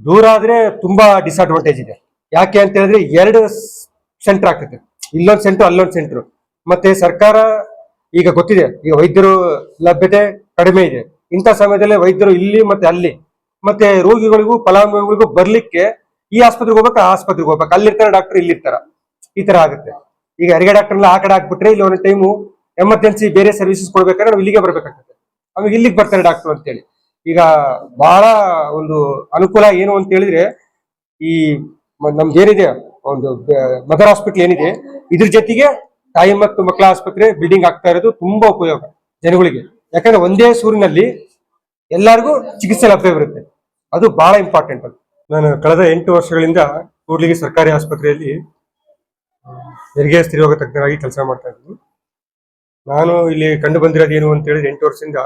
ದೂರ ಆದ್ರೆ ತುಂಬಾ ಡಿಸ್ಅಡ್ವಾಂಟೇಜ್ ಇದೆ. ಯಾಕೆ ಅಂತ ಹೇಳಿದ್ರೆ ಎರಡು ಸೆಂಟರ್ ಆಗ್ತದೆ, ಇಲ್ಲೊಂದು ಸೆಂಟರ್ ಅಲ್ಲೊಂದು ಸೆಂಟರ್. ಮತ್ತೆ ಸರ್ಕಾರ ಈಗ ಗೊತ್ತಿದೆ, ಈಗ ವೈದ್ಯರು ಲಭ್ಯತೆ ಕಡಿಮೆ ಇದೆ. ಇಂಥ ಸಮಯದಲ್ಲಿ ವೈದ್ಯರು ಇಲ್ಲಿ ಮತ್ತೆ ಅಲ್ಲಿ, ಮತ್ತೆ ರೋಗಿಗಳಿಗೂ ಫಲಾನುಭವಿಗಳಿಗೂ ಬರ್ಲಿಕ್ಕೆ ಈ ಆಸ್ಪತ್ರೆಗೆ ಹೋಗ್ಬೇಕು, ಆ ಆಸ್ಪತ್ರೆಗೆ ಹೋಗ್ಬೇಕು, ಅಲ್ಲಿರ್ತಾರ ಡಾಕ್ಟರ್ ಇಲ್ಲಿರ್ತಾರ, ಈ ತರ ಆಗುತ್ತೆ. ಈಗ ಹೆರಿಗೆ ಡಾಕ್ಟರ್ ಎಲ್ಲ ಆ ಕಡೆ ಹಾಕ್ಬಿಟ್ರೆ ಇಲ್ಲಿ ಒಂದು ಟೈಮು ಎಮರ್ಜೆನ್ಸಿ ಬೇರೆ ಸರ್ವಿಸಸ್ ಕೊಡ್ಬೇಕಾದ್ರೆ ನಾವು ಇಲ್ಲಿಗೆ ಬರ್ಬೇಕಾಗ್ತದೆ, ಆಮೇಲೆ ಇಲ್ಲಿಗೆ ಬರ್ತಾರೆ ಡಾಕ್ಟರ್ ಅಂತೇಳಿ. ಈಗ ಬಹಳ ಒಂದು ಅನುಕೂಲ ಏನು ಅಂತ ಹೇಳಿದ್ರೆ, ಈ ನಮ್ದು ಏನಿದೆ ಒಂದು ಮದರ್ ಹಾಸ್ಪಿಟಲ್ ಏನಿದೆ, ಇದ್ರ ಜೊತೆಗೆ ತಾಯಿ ಮತ್ತು ಮಕ್ಕಳ ಆಸ್ಪತ್ರೆ ಬಿಲ್ಡಿಂಗ್ ಆಗ್ತಾ ಇರೋದು ತುಂಬಾ ಉಪಯೋಗ ಜನಗಳಿಗೆ. ಯಾಕಂದ್ರೆ ಒಂದೇ ಸೂರಿನಲ್ಲಿ ಎಲ್ಲರಿಗೂ ಚಿಕಿತ್ಸೆ ಲಭ್ಯವಿರುತ್ತೆ, ಅದು ಬಹಳ ಇಂಪಾರ್ಟೆಂಟ್. ಅದು ನಾನು ಕಳೆದ 8 ವರ್ಷಗಳಿಂದ ಕೂಡ್ಲಿಗಿ ಸರ್ಕಾರಿ ಆಸ್ಪತ್ರೆಯಲ್ಲಿ ಹೆರಿಗೆ ಸ್ತ್ರೀರೋಗ ತಜ್ಞರಾಗಿ ಕೆಲಸ ಮಾಡ್ತಾ ಇದ್ದೀನಿ. ನಾನು ಇಲ್ಲಿ ಕಂಡು ಬಂದಿರೋದು ಏನು ಅಂತ ಹೇಳಿದ್ರೆ, 8 ವರ್ಷದಿಂದ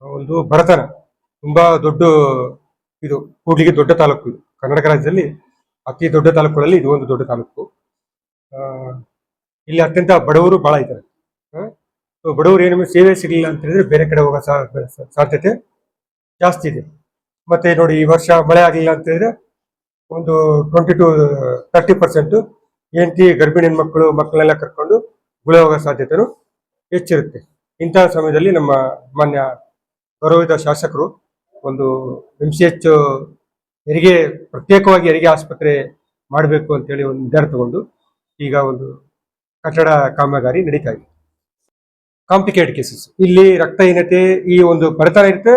ಒಂದು ಬಡತನ ತುಂಬಾ ದೊಡ್ಡ, ಇದು ಕೂಡ್ಲಿಗಿ ದೊಡ್ಡ ತಾಲೂಕು, ಇದು ಕರ್ನಾಟಕ ರಾಜ್ಯದಲ್ಲಿ ಅತಿ ದೊಡ್ಡ ತಾಲೂಕುಗಳಲ್ಲಿ ಇದು ಒಂದು ದೊಡ್ಡ ತಾಲೂಕು. ಇಲ್ಲಿ ಅತ್ಯಂತ ಬಡವರು ಬಹಳ ಇದ್ದಾರೆ. ಬಡವರು ಏನು ಸೇವೆ ಸಿಗಲಿಲ್ಲ ಅಂತ ಹೇಳಿದ್ರೆ ಬೇರೆ ಕಡೆ ಹೋಗೋ ಸಾಧ್ಯತೆ ಜಾಸ್ತಿ ಇದೆ. ಮತ್ತೆ ನೋಡಿ, ಈ ವರ್ಷ ಮಳೆ ಆಗಲಿಲ್ಲ ಅಂತ ಹೇಳಿದ್ರೆ ಒಂದು 20 to 30% ಹೆಂಡತಿ ಗರ್ಭಿಣಿ ಮಕ್ಕಳನ್ನೆಲ್ಲ ಕರ್ಕೊಂಡು ಗುಳೆ ಹೋಗೋ ಸಾಧ್ಯತೆನೂ ಹೆಚ್ಚಿರುತ್ತೆ. ಇಂತಹ ಸಮಯದಲ್ಲಿ ನಮ್ಮ ಮಾನ್ಯ ಗೌರವಿತ ಶಾಸಕರು ಒಂದು MCH ಹೆರಿಗೆ, ಪ್ರತ್ಯೇಕವಾಗಿ ಹೆರಿಗೆ ಆಸ್ಪತ್ರೆ ಮಾಡಬೇಕು ಅಂತೇಳಿ ಒಂದು ನಿರ್ಧಾರ ತಗೊಂಡು ಈಗ ಒಂದು ಕಟ್ಟಡ ಕಾಮಗಾರಿ ನಡೀತಾ ಇದೆ. ಕಾಂಪ್ಲಿಕೇಟೆಡ್ ಕೇಸಸ್, ಇಲ್ಲಿ ರಕ್ತಹೀನತೆ, ಈ ಒಂದು ಬಡತನ ಇರುತ್ತೆ,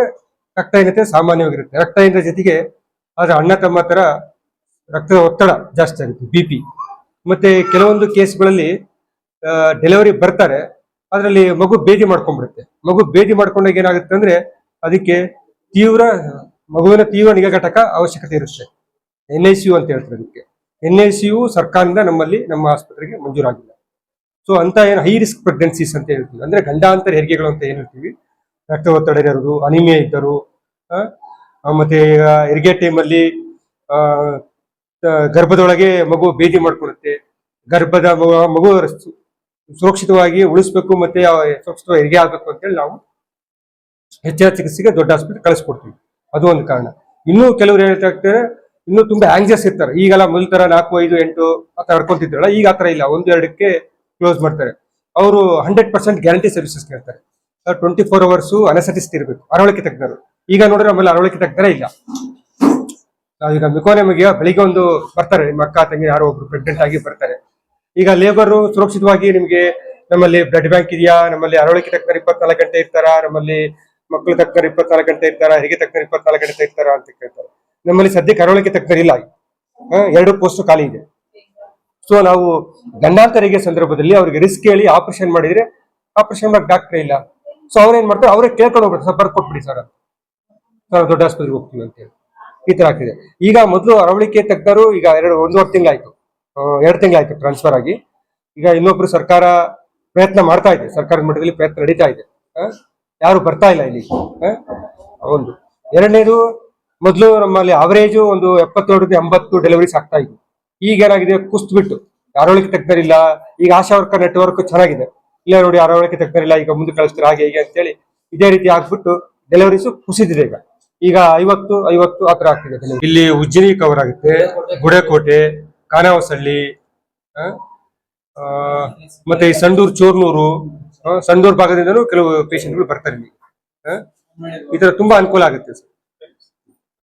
ರಕ್ತಹೀನತೆ ಸಾಮಾನ್ಯವಾಗಿರುತ್ತೆ. ರಕ್ತಹೀನತೆ ಜೊತೆಗೆ ಆದ್ರೆ ಅಣ್ಣ ತಮ್ಮ ತರ ರಕ್ತದ ಒತ್ತಡ ಜಾಸ್ತಿ ಆಗುತ್ತೆ, BP. ಮತ್ತೆ ಕೆಲವೊಂದು ಕೇಸ್ಗಳಲ್ಲಿ ಡೆಲಿವರಿ ಬರ್ತಾರೆ, ಅದರಲ್ಲಿ ಮಗು ಬೇದಿ ಮಾಡ್ಕೊಂಡ್ಬಿಡುತ್ತೆ. ಮಗು ಬೇದಿ ಮಾಡ್ಕೊಂಡಾಗ ಏನಾಗುತ್ತೆ ಅಂದ್ರೆ ಅದಕ್ಕೆ ಮಗುವಿನ ತೀವ್ರ ನಿಗಾ ಘಟಕ ಅವಶ್ಯಕತೆ ಇರುತ್ತೆ, NICU ಅಂತ ಹೇಳ್ತಾರೆ. ಅದಕ್ಕೆ NICU ಸರ್ಕಾರದಿಂದ ನಮ್ಮ ಆಸ್ಪತ್ರೆಗೆ ಮಂಜೂರಾಗಿಲ್ಲ. ಸೊ ಅಂತ ಏನು ಹೈ ರಿಸ್ಕ್ ಪ್ರೆಗ್ನೆನ್ಸೀಸ್ ಅಂತ ಹೇಳ್ತೀವಿ, ಅಂದ್ರೆ ಗಂಡಾಂತರ ಹೆರಿಗೆಗಳು ಅಂತ ಏನ್ ಹೇಳ್ತೀವಿ, ರಕ್ತ ಒತ್ತಡ ಇರೋದು, ಅನಿಮಿಯಾ ಇದ್ದರು, ಮತ್ತೆ ಹೆರಿಗೆ ಟೈಮಲ್ಲಿ ಗರ್ಭದೊಳಗೆ ಮಗು ಬೇದಿ ಮಾಡ್ಕೊಳುತ್ತೆ, ಗರ್ಭದ ಮಗು ಸುರಕ್ಷಿತವಾಗಿ ಉಳಿಸ್ಬೇಕು, ಮತ್ತೆ ಸುರಕ್ಷಿತವಾಗಿ ಹೆರಿಗೆ ಆಗ್ಬೇಕು ಅಂತೇಳಿ ನಾವು ಹೆಚ್ಚಿನ ಚಿಕಿತ್ಸೆಗೆ ದೊಡ್ಡ ಆಸ್ಪತ್ರೆ ಕಳಿಸ್ಕೊಡ್ತೀವಿ. ಅದು ಒಂದು ಕಾರಣ. ಇನ್ನೂ ಕೆಲವರು ಹೇಳ್ತಾ ಇರ್ತಾರೆ, ಇನ್ನೂ ತುಂಬಾ ಆಂಗ್ಸಿಯಸ್ ಇರ್ತಾರೆ. ಈಗೆಲ್ಲ ಮೊದಲ ತರ 4, 5, 8 ಅಂತ ಹಡ್ಕೊಂತಿದ್ರಲ್ಲ, ಈಗ ಆತರ ಇಲ್ಲ, 1, 2ಕ್ಕೆ ಕ್ಲೋಸ್ ಮಾಡ್ತಾರೆ. ಅವರು 100% ಗ್ಯಾರಂಟಿ ಸರ್ವಿಸಸ್ ಕೇಳ್ತಾರೆ. 24 hours ಅನಸೆಟಿಸ್ಟ್ ಇರಬೇಕು, ಅರವಳಿಕೆ ತಜ್ಞರು. ಈಗ ನೋಡಿದ್ರೆ ಆಮೇಲೆ ಅರವಳಿಕೆ ತಜ್ಞರೇ ಇಲ್ಲ. ನಾವೀಗ ಮಿಕೋನೆಮಿಗೆ ಬೆಳಿಗ್ಗೆ ಒಂದು ಬರ್ತಾರೆ, ನಿಮ್ಮ ಅಕ್ಕ ತಂಗಿ ಯಾರೋ ಒಬ್ರು ಪ್ರೆಗ್ನೆಂಟ್ ಆಗಿ ಬರ್ತಾರೆ. ಈಗ ಲೇಬರು ಸುರಕ್ಷಿತವಾಗಿ ನಿಮ್ಗೆ ನಮ್ಮಲ್ಲಿ ಬ್ಲಡ್ ಬ್ಯಾಂಕ್ ಇದೆಯಾ, ನಮ್ಮಲ್ಲಿ ಅರವಳಿಕೆ ತಜ್ಞರು 24 ಗಂಟೆ ಇರ್ತಾರ, ನಮ್ಮಲ್ಲಿ ಮಕ್ಕಳ ತಜ್ಞರು 24 ಗಂಟೆ ಇರ್ತಾರ, ಹೆರಿಗೆ ತಜ್ಞರು 24 ಗಂಟೆ ಇರ್ತಾರ ಅಂತ ಕೇಳ್ತಾರೆ. ನಮ್ಮಲ್ಲಿ ಸದ್ಯಕ್ಕೆ ಅರವಳಿಕೆ ತಜ್ಞರು ಇಲ್ಲ, 2 ಪೋಸ್ಟ್ ಖಾಲಿ ಇದೆ. ಸೊ ನಾವು ಗಂಡಾಂತರ ಹೆರಿಗೆ ಸಂದರ್ಭದಲ್ಲಿ ಅವ್ರಿಗೆ ರಿಸ್ಕ್ ಹೇಳಿ ಆಪರೇಷನ್ ಮಾಡಿದ್ರೆ ಆಪರೇಷನ್ ಮಾಡಕ್ ಡಾಕ್ಟರ್ ಇಲ್ಲ. ಸೊ ಅವ್ರೇನ್ ಮಾಡ್ತಾರೆ, ಅವರೇ ಕೇಳ್ಕೊಂಡು ಹೋಗ್ಬಿಡ್ತಾರೆ, ಸರ್ ಬರ್ಕೊಟ್ಬಿಡಿ ಸರ್ ದೊಡ್ಡ ಆಸ್ಪತ್ರೆಗೆ ಹೋಗ್ತೀವಿ ಅಂತ ಹೇಳಿ. ಈ ತರ ಆಗ್ತಿದೆ. ಈಗ ಮೊದಲು ಅರವಳಿಕೆ ತಜ್ಞರು ಈಗ 1.5 ತಿಂಗಳಾಯ್ತು, 2 ತಿಂಗಳಾಯ್ತು ಟ್ರಾನ್ಸ್ಫರ್ ಆಗಿ. ಈಗ ಇನ್ನೊಬ್ರು ಸರ್ಕಾರ ಪ್ರಯತ್ನ ಮಾಡ್ತಾ ಇದೆ, ಸರ್ಕಾರದ ಮಟ್ಟದಲ್ಲಿ ಪ್ರಯತ್ನ ನಡೀತಾ ಇದೆ. ಯಾರು ಬರ್ತಾ ಇಲ್ಲ ಇಲ್ಲಿ. ಒಂದು ಎರಡನೇದು, ಮೊದಲು ನಮ್ಮಲ್ಲಿ ಅವರೇಜು ಒಂದು 77-80 ಡೆಲಿವರೀಸ್ ಆಗ್ತಾ ಇದ್ವು. ಈಗ ಏನಾಗಿದೆ, ಕುಸ್ತ್ಬಿಟ್ಟು ಅರವಳಿಕೆ ತಜ್ಞರಿಲ್ಲ. ಈಗ ಆಶಾ ವರ್ಕರ್ ನೆಟ್ವರ್ಕ್ ಚೆನ್ನಾಗಿದೆ, ಇಲ್ಲ ನೋಡಿ ಅರವಳಿಕೆ ತಜ್ಞರಿಲ್ಲ, ಈಗ ಮುಂದೆ ಕಳಿಸ್ತಾರೆ ಹಾಗೆ ಹೀಗೆ ಅಂತೇಳಿ ಇದೇ ರೀತಿ ಆಗ್ಬಿಟ್ಟು ಡೆಲಿವರೀಸು ಕುಸಿದಿದೆ. ಈಗ 50 ಆತರ ಆಗ್ತಿದೆ. ಇಲ್ಲಿ ಉಜ್ಜಿನಿ ಕವರ್ ಆಗುತ್ತೆ, ಗುಡೇಕೋಟೆ, ಖಾನಾವಸಳ್ಳಿ, ಮತ್ತೆ ಈ ಸಂಡೂರು, ಚೋರ್ನೂರು, ಸಂಡೂರು ಭಾಗದಿಂದನೂ ಕೆಲವು ಪೇಷಂಟ್ಗಳು ಬರ್ತಾರೆ ಇಲ್ಲಿ. ಈ ತರ ತುಂಬಾ ಅನುಕೂಲ ಆಗುತ್ತೆ ಸರ್.